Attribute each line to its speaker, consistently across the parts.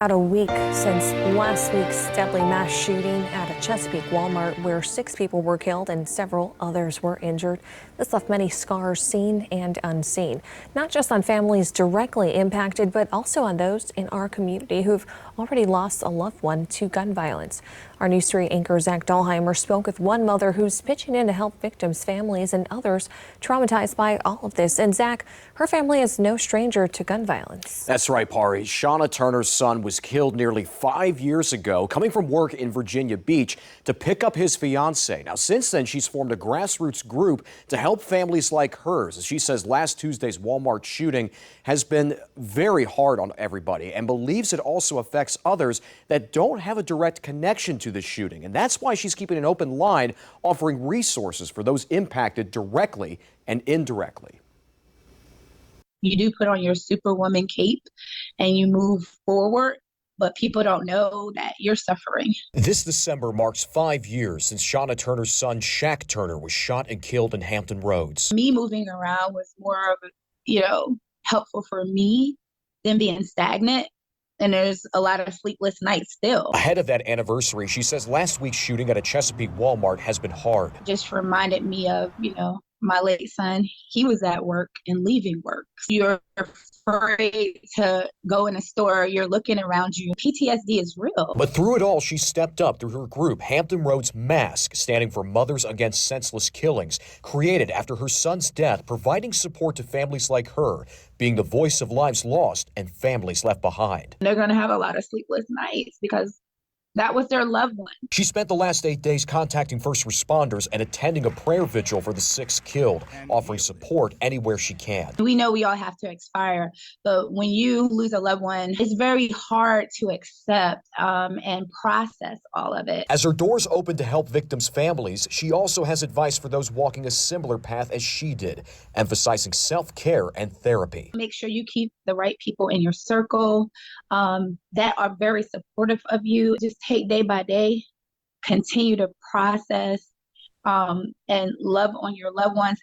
Speaker 1: About a week since last week's deadly mass shooting at a Chesapeake Walmart where 6 people were killed and several others were injured. This left many scars seen and unseen, not just on families directly impacted, but also on those in our community who've already lost a loved one to gun violence. Our News 3 anchor Zach Dahlheimer spoke with one mother who's pitching in to help victims' families and others traumatized by all of this. And Zach, her family is no stranger to gun violence.
Speaker 2: That's right, Pari. Shauna Turner's son was killed nearly 5 years ago, coming from work in Virginia Beach to pick up his fiancee. Now, since then, she's formed a grassroots group to help families like hers. As she says, last Tuesday's Walmart shooting has been very hard on everybody and believes it also affects others that don't have a direct connection to the shooting. And that's why she's keeping an open line, offering resources for those impacted directly and indirectly.
Speaker 3: You do put on your superwoman cape and you move forward, but people don't know that you're suffering.
Speaker 2: This December marks 5 years since Shauna Turner's son, Shaq Turner, was shot and killed in Hampton Roads.
Speaker 3: Me moving around was more of, helpful for me than being stagnant. And there's a lot of sleepless nights still.
Speaker 2: Ahead of that anniversary, she says last week's shooting at a Chesapeake Walmart has been hard.
Speaker 3: Just reminded me of, my late son. He was at work and leaving work. You're afraid to go in a store. You're looking around you. PTSD is real.
Speaker 2: But through it all, she stepped up through her group, Hampton Roads Mask, standing for Mothers Against Senseless Killings, created after her son's death, providing support to families like her, being the voice of lives lost and families left behind.
Speaker 3: They're going to have a lot of sleepless nights because that was their loved one.
Speaker 2: She spent the last 8 days contacting first responders and attending a prayer vigil for the 6 killed, offering support anywhere she can.
Speaker 3: We know we all have to expire, but when you lose a loved one, it's very hard to accept and process all of it.
Speaker 2: As her doors open to help victims' families, she also has advice for those walking a similar path as she did, emphasizing self-care and therapy.
Speaker 3: Make sure you keep the right people in your circle that are very supportive of you. Just take day by day, continue to process and love on your loved ones.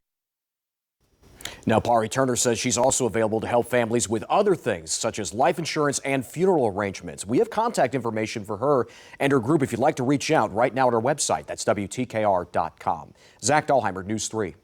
Speaker 2: Now, Pari Turner says she's also available to help families with other things, such as life insurance and funeral arrangements. We have contact information for her and her group if you'd like to reach out right now at our website. That's WTKR.com. Zach Dahlheimer, News 3.